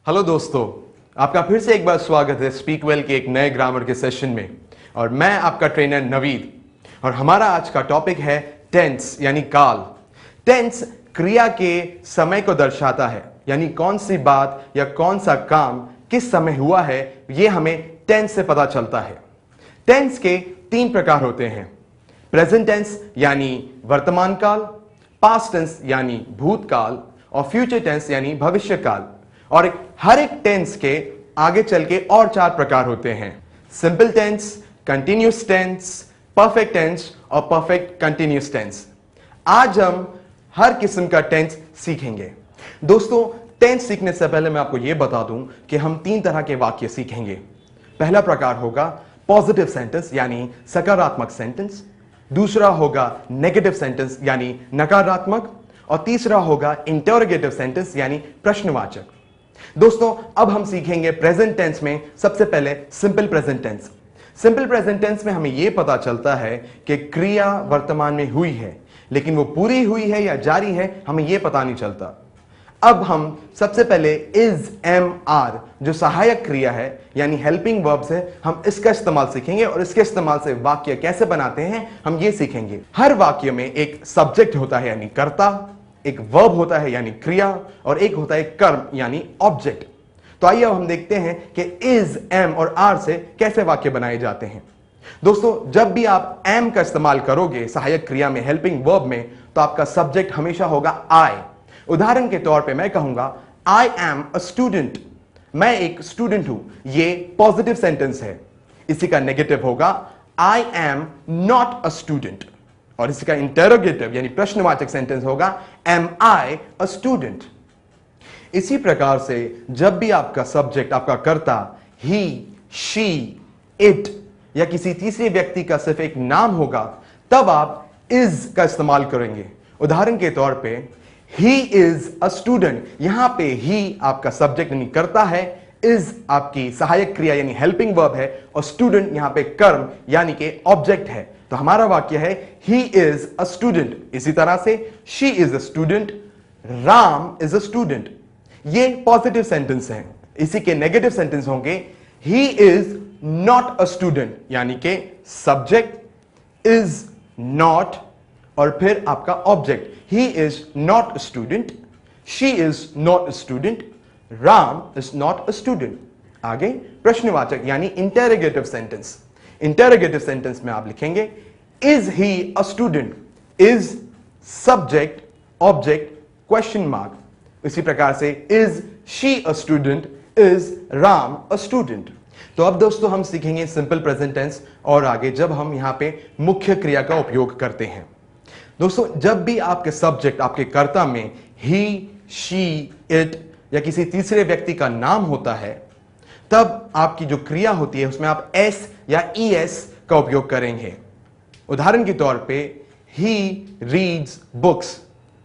Hello दोस्तों, आपका फिर से एक बार स्वागत है स्पीक वेल के एक नए ग्रामर के सेशन में। और मैं आपका ट्रेनर नवीद, और हमारा आज का टॉपिक है टेंस यानी काल। टेंस क्रिया के समय को दर्शाता है, यानी कौन सी बात या कौन सा काम किस समय हुआ है, यह हमें टेंस से पता चलता है। टेंस के 3 प्रकार होते हैं: प्रेजेंट टेंस यानी वर्तमान काल, पास्ट टेंस यानी भूतकाल, और फ्यूचर टेंस यानी भविष्य काल। और हर एक टेंस के आगे चल के और 4 प्रकार होते हैं: simple tense, continuous tense, perfect tense और परफेक्ट कंटिन्यूस टेंस। आज हम हर किस्म का टेंस सीखेंगे। दोस्तों, टेंस सीखने से पहले मैं आपको यह बता दूं कि हम 3 तरह के वाक्य सीखेंगे। पहला प्रकार होगा पॉजिटिव सेंटेंस यानी सकारात्मक सेंटेंस, दूसरा होगा नेगेटिव सेंटेंस यानी नकारात्मक, और तीसरा होगा इंटरोगेटिव सेंटेंस यानी प्रश्नवाचक। दोस्तों, अब हम सीखेंगे प्रेजेंट टेंस में सबसे पहले simple present tense. Simple present tense में हमें यह पता चलता है कि क्रिया वर्तमान में हुई है, लेकिन वो पूरी हुई है या जारी है, हमें यह पता नहीं चलता। अब हम सबसे पहले इज, एम, आर जो सहायक क्रिया है यानी हेल्पिंग वर्ब्स है, हम इसका इस्तेमाल सीखेंगे और इसके इस्तेमाल से वाक्य कैसे बनाते हैं हम ये सीखेंगे। हर वाक्य में एक सब्जेक्ट होता है यानी कर्ता, एक वर्ब होता है यानी क्रिया, और एक होता है कर्म यानी ऑब्जेक्ट। तो आइए अब हम देखते हैं कि इज, एम और आर से कैसे वाक्य बनाए जाते हैं। दोस्तों, जब भी आप एम का इस्तेमाल करोगे सहायक क्रिया में, हेल्पिंग वर्ब में, तो आपका सब्जेक्ट हमेशा होगा आई। उदाहरण के तौर पे मैं कहूंगा आई एम अ स्टूडेंट, मैं एक स्टूडेंट हूं। ये पॉजिटिव सेंटेंस है। इसी का नेगेटिव होगा आई एम नॉट अ स्टूडेंट, और इसी का इंटरोगेटिव यानी प्रश्नवाचक सेंटेंस होगा एम आई अ स्टूडेंट। इसी प्रकार से जब भी आपका सब्जेक्ट, आपका कर्ता ही, शी, इट या किसी तीसरे व्यक्ति का सिर्फ एक नाम होगा, तब आप इज का इस्तेमाल करेंगे। उदाहरण के तौर पे ही इज अ स्टूडेंट, यहां पे ही आपका सब्जेक्ट यानी कर्ता है, इज आपकी सहायक क्रिया यानी हेल्पिंग वर्ब है, और स्टूडेंट यहां पे कर्म यानी कि ऑब्जेक्ट है। तो हमारा वाक्य है ही इज अ स्टूडेंट। इसी तरह से she is a student, Ram is a student. ये पॉजिटिव सेंटेंस है। इसी के नेगेटिव सेंटेंस होंगे he is not a student, यानी कि सब्जेक्ट इज नॉट और फिर आपका object. He is not a student, she is not a student, Ram is not a student. आगे प्रश्नवाचक यानी इंटरोगेटिव सेंटेंस। इंटरोगेटिव सेंटेंस में आप लिखेंगे is he a student, is subject, object, question mark. इसी प्रकार से is she a student, is Ram a student. तो अब दोस्तों हम सीखेंगे सिंपल प्रेजेंट टेंस, और आगे जब हम यहां पे मुख्य क्रिया का उपयोग करते हैं। दोस्तों, जब भी आपके सब्जेक्ट, आपके कर्ता में ही, शी, इट या किसी तीसरे व्यक्ति का नाम होता है, तब आपकी जो क्रिया होती है उसमें आप एस या ईएस का उपयोग करेंगे। उदाहरण के तौर पे ही रीड्स बुक्स,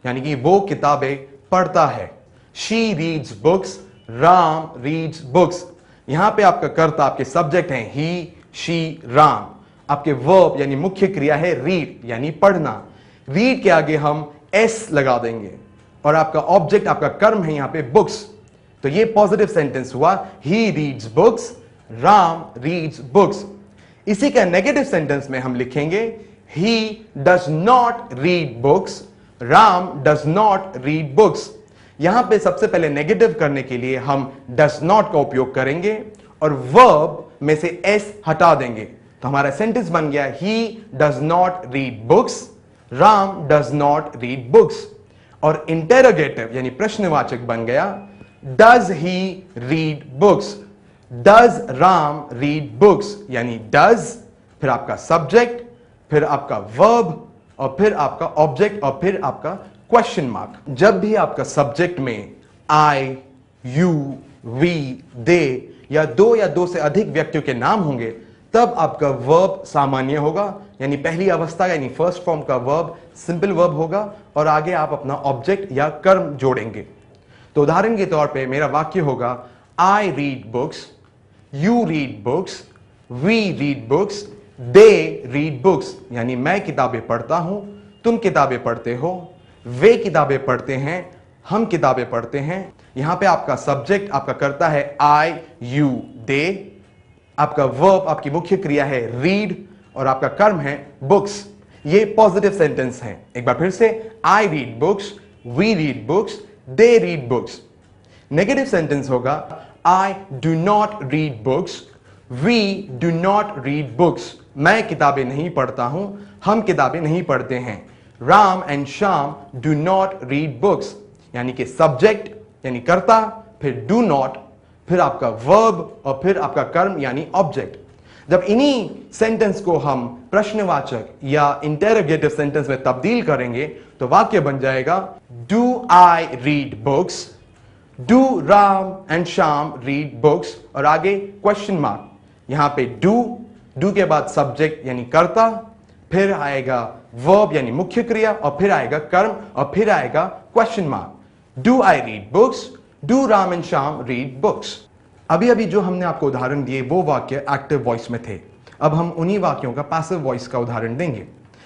यानी कि वो किताबें पढ़ता है। She reads books, Ram reads books. यहां पे आपका कर्ता, आपके सब्जेक्ट हैं ही, शी, राम। आपके वर्ब यानी मुख्य क्रिया है रीड यानी पढ़ना। रीड के आगे हम एस लगा देंगे, और आपका ऑब्जेक्ट, आपका कर्म है यहां पे बुक्स। तो ये पॉजिटिव सेंटेंस हुआ he reads books, Ram reads books. इसी का नेगेटिव सेंटेंस में हम लिखेंगे he does not read books, Ram does not read books. यहां पे सबसे पहले नेगेटिव करने के लिए हम डज नॉट का उपयोग करेंगे और वर्ब में से एस हटा देंगे। तो हमारा सेंटेंस बन गया he does not read books, Ram does not read books. और इंटरोगेटिव यानी प्रश्नवाचक बन गया does he read books, does Ram read books. यानी डज, फिर आपका सब्जेक्ट, फिर आपका वर्ब, और फिर आपका ऑब्जेक्ट, और फिर आपका क्वेश्चन मार्क। जब भी आपका सब्जेक्ट में आई, यू, वी, दे या 2 या 2 से अधिक व्यक्तियों के नाम होंगे, तब आपका वर्ब सामान्य होगा, यानी पहली अवस्था यानी फर्स्ट फॉर्म का वर्ब सिंपल वर्ब होगा, और आगे आप अपना ऑब्जेक्ट या कर्म जोड़ेंगे। तो उदाहरण के तौर पे मेरा वाक्य होगा I read books, you read books, we read books, they read books. यानी मैं किताबें पढ़ता हूं, तुम किताबें पढ़ते हो, वे किताबें पढ़ते हैं, हम किताबें पढ़ते हैं, यहां पे आपका सब्जेक्ट आपका करता है आई, यू, दे, आपका वर्ब आपकी मुख्य क्रिया है रीड और आपका कर्म है बुक्स। ये पॉजिटिव सेंटेंस हैं। एक बार फिर से, I read books, we read books, they read books. Negative sentence होगा I do not read books, we do not read books. मैं किताबें नहीं पढ़ता हूं, हम किताबें नहीं पढ़ते हैं। Ram and Shyam do not read books, यानी कि सब्जेक्ट यानी कर्ता, फिर डू नॉट, फिर आपका वर्ब और फिर आपका कर्म यानी ऑब्जेक्ट। जब इन्हीं सेंटेंस को हम प्रश्नवाचक या इंटेरोगेटिव सेंटेंस में तब्दील करेंगे तो वाक्य बन जाएगा do I read books, do Ram and Shyam read books और आगे क्वेश्चन मार्क। यहां पे डू के बाद सब्जेक्ट यानी कर्ता, फिर आएगा वर्ब यानी मुख्य क्रिया और फिर आएगा कर्म और फिर आएगा question mark. Do I read books, do Ram and Shyam read books. अभी अभी जो हमने आपको उदाहरण दिए वो वाक्य एक्टिव वॉइस में थे। अब हम उन्हीं वाक्यों का पैसिव वॉइस का उदाहरण देंगे।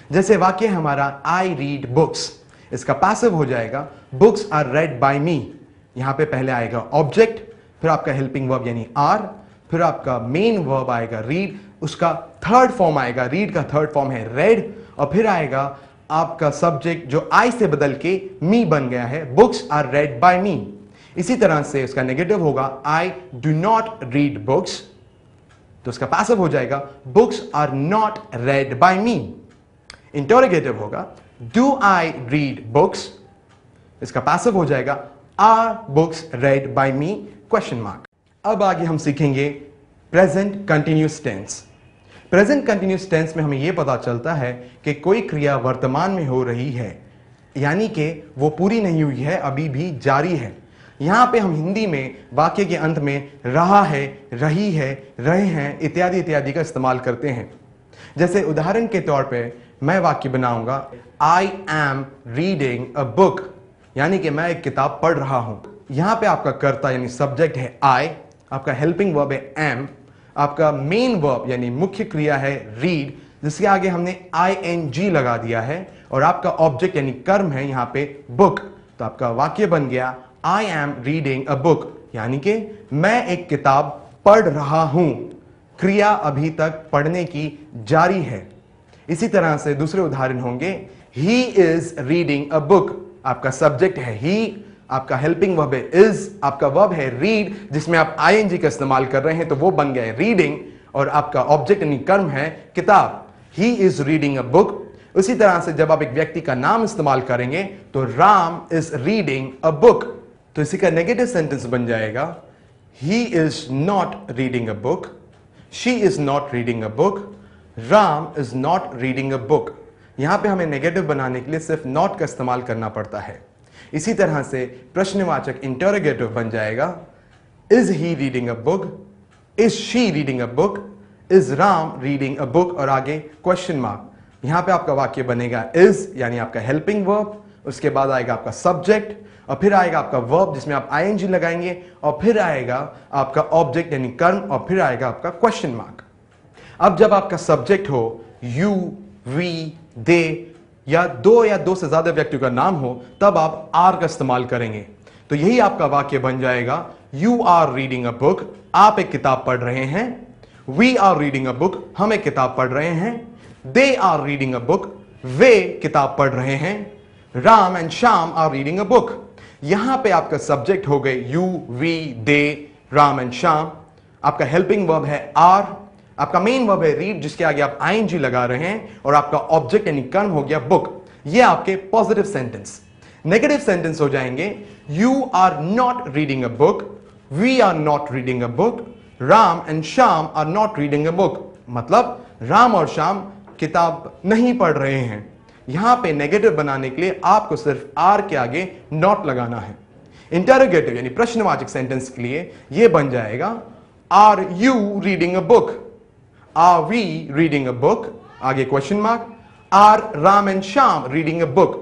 जैसे वाक्य हमारा आई रीड बुक्स, इसका पैसिव हो जाएगा books are read by me. यहां पे पहले आएगा ऑब्जेक्ट, फिर आपका हेल्पिंग वर्ब यानी आर, फिर आपका मेन वर्ब आएगा रीड, उसका थर्ड फॉर्म आएगा, रीड का थर्ड फॉर्म है रेड, और फिर आएगा आपका सब्जेक्ट जो आई से बदल के मी बन गया है, books are read by me. इसी तरह से उसका नेगेटिव होगा I do not read books, तो उसका पैसिव हो जाएगा books are not read by me. Interrogative होगा डू आई रीड बुक्स, इसका पैसिव हो जाएगा are books read by me question mark. अब आगे हम सीखेंगे present continuous tense. Present continuous tense में हमें यह पता चलता है कि कोई क्रिया वर्तमान में हो रही है, यानी कि वो पूरी नहीं हुई है, अभी भी जारी है। यहां पे हम हिंदी में वाक्य के अंत में रहा है, रही है, रहे हैं इत्यादि इत्यादि का इस्तेमाल करते हैं। जैसे उदाहरण के तौर पे मैं वाक्य बनाऊंगा I am reading a book, यानी कि मैं एक किताब पढ़ रहा हूं। यहां पे आपका कर्ता यानी सब्जेक्ट है आई, आपका हेल्पिंग वर्ब है एम, आपका मेन वर्ब यानी मुख्य क्रिया है रीड, जिसके आगे हमने ing लगा दिया है, और आपका ऑब्जेक्ट यानी कर्म है यहां पे बुक। तो आपका वाक्य बन गया I am reading a book, यानी कि मैं एक किताब पढ़ रहा हूं। क्रिया अभी तक पढ़ने की जारी है। इसी तरह से दूसरे उदाहरण होंगे he is reading a book, आपका सब्जेक्ट है ही, आपका हेल्पिंग वर्ब है इज, आपका वर्ब है रीड जिसमें आप ing का इस्तेमाल कर रहे हैं तो वो बन गया है रीडिंग, और आपका ऑब्जेक्ट यानी कर्म है किताब। He is reading a book. उसी तरह से जब आप एक व्यक्ति का नाम इस्तेमाल करेंगे तो Ram is reading a book, तो इसी का नेगेटिव सेंटेंस बन जाएगा he is not reading a book, she is not reading a book, Ram is not reading a book. यहां पे हमें नेगेटिव बनाने के लिए सिर्फ नॉट का इस्तेमाल करना पड़ता है। इसी तरह से प्रश्नवाचक इंटरोगेटिव बन जाएगा is he reading a book, is she reading a book, is Ram reading a book, और आगे क्वेश्चन मार्क। यहां पे आपका वाक्य बनेगा इज यानी आपका हेल्पिंग वर्ब, उसके बाद आएगा आपका सब्जेक्ट, और फिर आएगा आपका वर्ब जिसमें आप ing लगाएंगे, और फिर आएगा आपका ऑब्जेक्ट यानी कर्म, और फिर आएगा आपका क्वेश्चन मार्क। अब जब आपका सब्जेक्ट हो यू, वी, दे या दो से ज्यादा व्यक्तियों का नाम हो तब आप आर का इस्तेमाल करेंगे। तो यही आपका वाक्य बन जाएगा you are reading a book, आप एक किताब पढ़ रहे हैं, we are reading a book, हम एक किताब पढ़ रहे हैं, they are reading a book, वे किताब पढ़ रहे हैं, Ram and Shyam are reading a book. यहां पे आपका सब्जेक्ट हो गए you, we, they, Ram and Shyam, आपका हेल्पिंग वर्ब है आर, आपका मेन वर्ब है रीड जिसके आगे आप ing लगा रहे हैं, और आपका ऑब्जेक्ट यानी कर्म हो गया बुक। ये आपके पॉजिटिव सेंटेंस। नेगेटिव सेंटेंस हो जाएंगे you are not reading a book, we are not reading a book, Ram and Shyam are not reading a book. मतलब राम और श्याम किताब नहीं पढ़ रहे हैं। यहां पे नेगेटिव बनाने के लिए आपको सिर्फ आर के आगे नॉट लगाना है। इंटरोगेटिव यानी प्रश्नवाचक सेंटेंस के लिए यह बन जाएगा are you reading a book, are we reading a book, आगे question mark, are Ram and Shyam reading a book.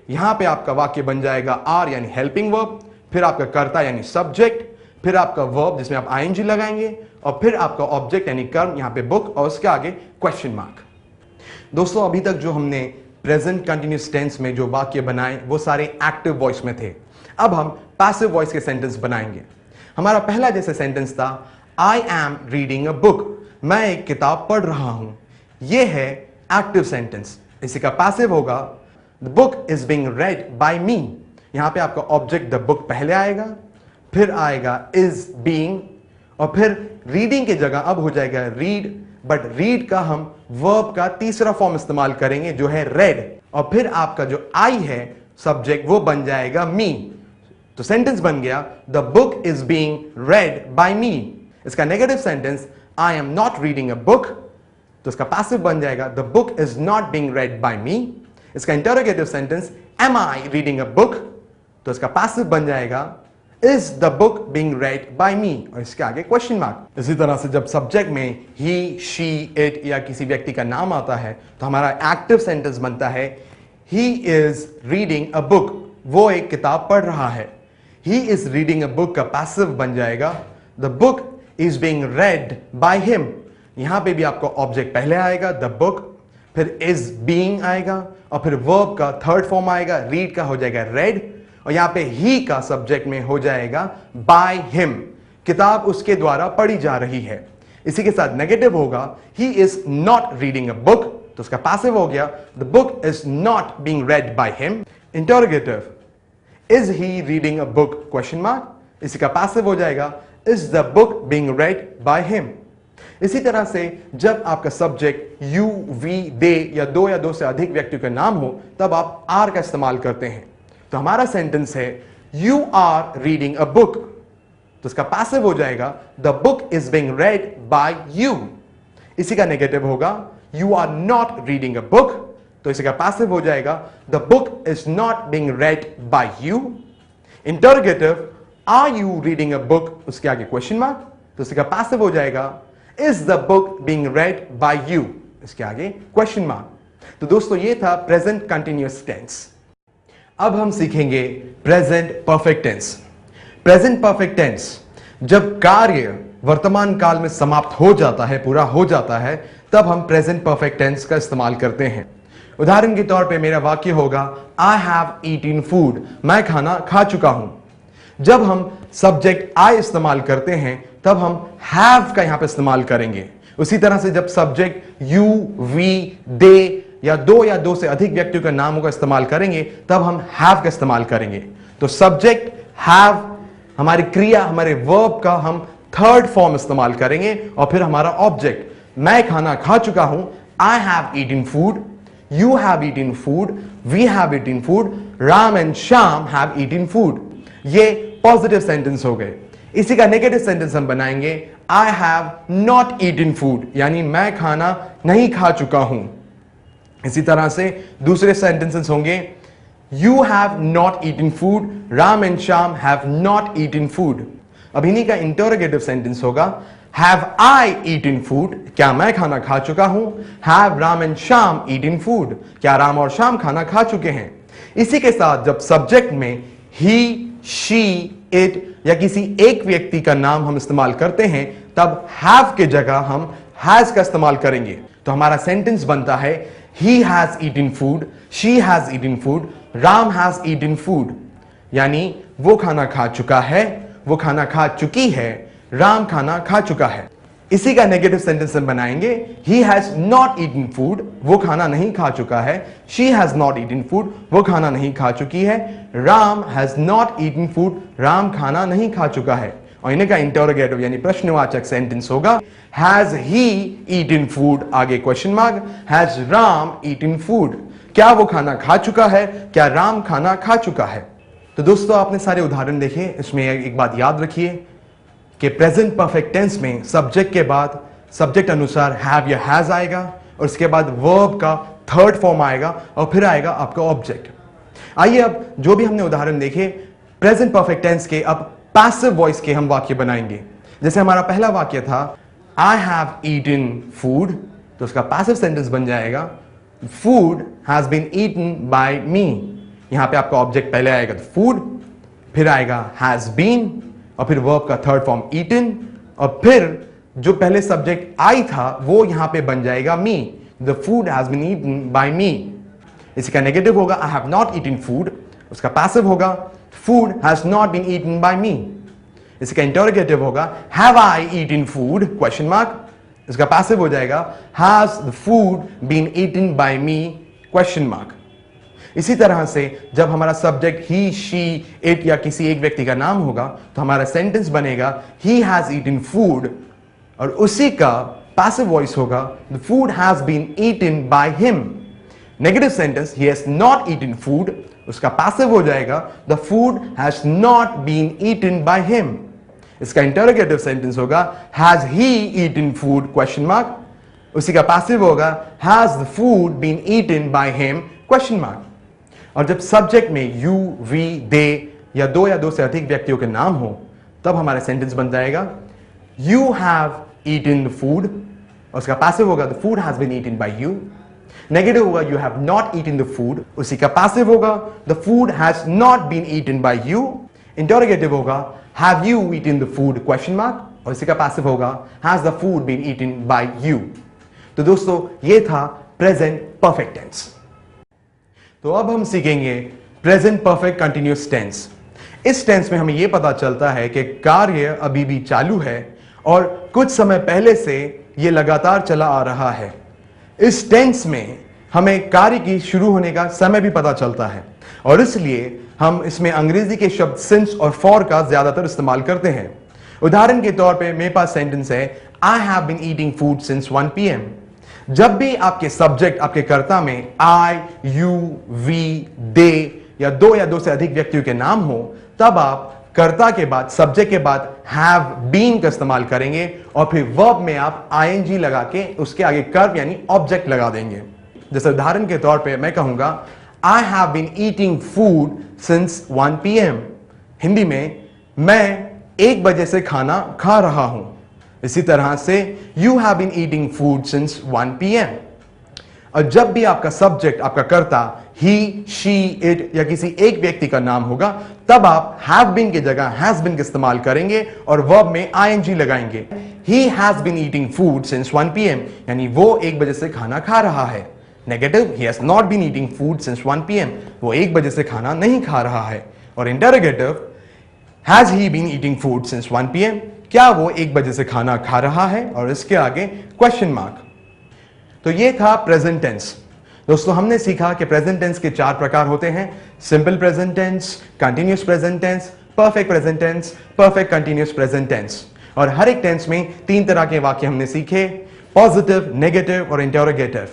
यहां पे आपका वाक्य बन जाएगा आर यानी हेल्पिंग वर्ब, फिर आपका कर्ता यानी सब्जेक्ट, फिर आपका वर्ब जिसमें आप ing लगाएंगे, और फिर आपका ऑब्जेक्ट यानी कर्म यहां पे बुक, और उसके आगे क्वेश्चन मार्क। दोस्तों अभी तक जो हमने प्रेजेंट कंटिन्यूअस टेंस में जो वाक्य बनाए वो सारे एक्टिव वॉइस में थे। अब हम पैसिव वॉइस के सेंटेंस बनाएंगे। हमारा पहला जैसे सेंटेंस था, I am reading a book, मैं एक किताब पढ़ रहा हूं। यह है एक्टिव सेंटेंस। इसी का पैसिव होगा, the book is being read by me. यहां पे आपका ऑब्जेक्ट द बुक पहले आएगा, फिर आएगा इज बीइंग, और फिर रीडिंग की जगह अब हो जाएगा रीड, बट रीड का हम वर्ब का तीसरा फॉर्म इस्तेमाल करेंगे जो है रेड, और फिर आपका जो आई है सब्जेक्ट वो बन जाएगा मी। तो सेंटेंस बन गया, the book is being read by me. इसका negative sentence, I am not reading a book, तो इसका पैसिव बन जाएगा, the book is not being read by me. इसका interrogative sentence, am I reading a book, तो इसका passive बन जाएगा, is the book being read by me, और इसके आगे क्वेश्चन मार्क। इसी तरह से जब सब्जेक्ट में ही, शी, इट या किसी व्यक्ति का नाम आता है तो हमारा एक्टिव सेंटेंस बनता है, he is reading a book, वो एक किताब पढ़ रहा है। He is reading a book का पैसिव बन जाएगा, the book is being read by him. यहां पे भी आपको ऑब्जेक्ट पहले आएगा द बुक, फिर इज बीइंग आएगा, और फिर वर्ब का थर्ड फॉर्म आएगा, रीड का हो जाएगा रेड, और यहां पे ही का सब्जेक्ट में हो जाएगा बाय हिम, किताब उसके द्वारा पढ़ी जा रही है। इसी के साथ नेगेटिव होगा, he is not reading a book, तो उसका पैसिव हो गया, the book is not being read by him. Interrogative, is he reading a book question mark, इसी का पैसिव हो जाएगा, is the book being read by him. इसी तरह से जब आपका सब्जेक्ट यू, वी, दे या दो से अधिक व्यक्तियों का नाम हो तब आप आर का इस्तेमाल करते हैं। तो हमारा सेंटेंस है, you are reading a book, तो इसका पैसिव हो जाएगा, the book is being read by you. इसी का नेगेटिव होगा, you are not reading a book, तो इसी का पैसिव हो जाएगा, the book is not being read by you. Interrogative, are you reading a book, उसके आगे क्वेश्चन मार्क, तो इसका पैसिव हो जाएगा, is the book being read by you, इसके आगे क्वेश्चन मार्क। तो दोस्तों ये था प्रेजेंट कंटिन्यूअस टेंस। अब हम सीखेंगे present perfect tense. Present perfect tense, जब कार्य वर्तमान काल में समाप्त हो जाता है, पूरा हो जाता है, तब हम प्रेजेंट परफेक्ट टेंस का इस्तेमाल करते हैं। उदाहरण के तौर पे मेरा वाक्य होगा, आई हैव ईटन फूड, मैं खाना खा चुका हूं। जब हम सब्जेक्ट आई इस्तेमाल करते हैं तब हम हैव का यहां पे इस्तेमाल करेंगे। उसी तरह से जब सब्जेक्ट यू, वी, दे या दो से अधिक व्यक्तियों के नामों का इस्तेमाल करेंगे तब हम हैव का इस्तेमाल करेंगे। तो सब्जेक्ट हैव, हमारी क्रिया, हमारे वर्ब का हम थर्ड फॉर्म इस्तेमाल करेंगे, और फिर हमारा ऑब्जेक्ट, मैं खाना खा चुका हूं, I have eaten food, you have eaten food, we have eaten food, Ram and Shyam have eaten food. ये पॉजिटिव सेंटेंस हो गए। इसी का नेगेटिव सेंटेंस हम बनाएंगे, I have not eaten food, यानी मैं खाना नहीं खा चुका हूं। इसी तरह से दूसरे सेंटेंसेस होंगे, you have not eaten food, Ram and Shyam have not eaten food. अब इन्हीं का इंटरोगेटिव सेंटेंस होगा, हैव आई ईटन फूड, क्या मैं खाना खा चुका हूं, have Ram and Shyam eaten food, क्या राम और श्याम खाना खा चुके हैं। इसी के साथ जब सब्जेक्ट में ही, शी, इट या किसी एक व्यक्ति का नाम हम इस्तेमाल करते हैं तब हैव के जगह हम हैज का इस्तेमाल करेंगे। तो हमारा सेंटेंस बनता है, he has eaten food, she has eaten food, Ram has eaten food, यानी वो खाना खा चुका है, वो खाना खा चुकी है, राम खाना खा चुका है। इसी का नेगेटिव सेंटेंस हम बनाएंगे, he has not eaten food, वो खाना नहीं खा चुका है, she has not eaten food, वो खाना नहीं खा चुकी है, Ram has not eaten food, Ram खाना नहीं खा चुका है। और इन्हें का इंटरोगेटिव यानी प्रश्नवाचक सेंटेंस होगा, हैज ही ईटन फूड, आगे question mark, has Ram eaten food, क्या वो खाना खा चुका है, क्या राम खाना खा चुका है। तो दोस्तों आपने सारे उदाहरण देखे। इसमें एक बात याद रखिए कि प्रेजेंट परफेक्ट टेंस में सब्जेक्ट के बाद सब्जेक्ट अनुसार हैव या हैज आएगा, और उसके बाद वर्ब का थर्ड फॉर्म आएगा, और फिर आएगा आपका ऑब्जेक्ट। आइए अब जो भी हमने उदाहरण देखे प्रेजेंट परफेक्ट टेंस के, अब पैसिव वॉइस के हम वाक्य बनाएंगे। जैसे हमारा पहला वाक्य था, आई हैव ईटन फूड, तो उसका पैसिव सेंटेंस बन जाएगा, food has been eaten by me. यहां पे आपका ऑब्जेक्ट पहले आएगा तो फूड, फिर आएगा हैज बीन, और फिर वर्ब का थर्ड फॉर्म ईटन, और फिर जो पहले सब्जेक्ट आई था वो यहां पे बन जाएगा me, the food has been eaten by me. इसी का नेगेटिव होगा, I have not eaten food, उसका पैसिव होगा, food has not been eaten by me. इसका इंटरोगेटिव होगा have I eaten food question mark. इसका पैसिव हो जाएगा has the food been eaten by me question mark. इसी तरह से जब हमारा सब्जेक्ट ही, शी, इट या किसी एक व्यक्ति का नाम होगा तो हमारा सेंटेंस बनेगा ही हैज ईटन फूड, और उसी का पैसिव वॉइस होगा the food has been eaten by him. Negative sentence he has not eaten food, उसका पैसिव हो जाएगा the food has not been eaten by him. इसका इंटरोगेटिव सेंटेंस होगा has he eaten food question mark, उसी का passive होगा has the food been eaten by him question mark. और जब सब्जेक्ट में यू, वी, दे या दो से अधिक व्यक्तियों के नाम हो तब हमारा सेंटेंस बन जाएगा you have eaten the food, उसका पैसिव होगा the food has been eaten by you. Negative होगा you have not eaten the food, उसी का पैसिव होगा the food has not been eaten by you. Interrogative होगा have you eaten the food question mark, और इसी का passive होगा has the food been eaten by you. तो दोस्तों ये था प्रेजेंट परफेक्ट टेंस। तो अब हम सीखेंगे प्रेजेंट परफेक्ट कंटिन्यूअस टेंस। इस टेंस में हमें यह पता चलता है कि कार्य अभी भी चालू है और कुछ समय पहले से यह लगातार चला आ रहा है। इस टेंस में हमें कार्य की शुरू होने का समय भी पता चलता है और इसलिए हम इसमें अंग्रेजी के शब्द सिंस और फॉर का ज्यादातर इस्तेमाल करते हैं। उदाहरण के तौर पे मेरे पास सेंटेंस है I have been eating food since 1 PM। जब भी आपके सब्जेक्ट, आपके कर्ता में आई, यू, वी, दे या दो से अधिक व्यक्तियों के नाम हो तब आप कर्ता के बाद, सब्जेक्ट के बाद हैव बीन का इस्तेमाल करेंगे और फिर वर्ब में आप आईएनजी लगा के उसके आगे कर्व यानी ऑब्जेक्ट लगा देंगे। जैसे उदाहरण के तौर पे मैं कहूंगा I have been eating food since 1 PM। Hindi में मैं 1 बजे से खाना खा रहा हूं। इसी तरह से you have been eating food since 1 PM। और जब भी आपका सब्जेक्ट, आपका कर्ता ही, शी, इट या किसी एक व्यक्ति का नाम होगा तब आप हैव बीन की जगह हैज बीन का इस्तेमाल करेंगे और वर्ब में आईएनजी लगाएंगे। He has been eating food since 1 PM यानी वो 1 बजे से खाना खा रहा है। Negative he has not been eating food since 1 PM, वो 1 बजे से खाना नहीं खा रहा है। और interrogative has he been eating food since 1 PM, क्या वो 1 बजे से खाना खा रहा है, और इसके आगे क्वेश्चन मार्क। तो ये था प्रेजेंट टेंस। दोस्तों हमने सीखा कि प्रेजेंट टेंस के 4 प्रकार होते हैं, simple present tense, continuous present tense, perfect present tense, perfect continuous present tense. और हर एक टेंस में 3 तरह के वाक्य हमने सीखे, पॉजिटिव, नेगेटिव और इंटरोगेटिव।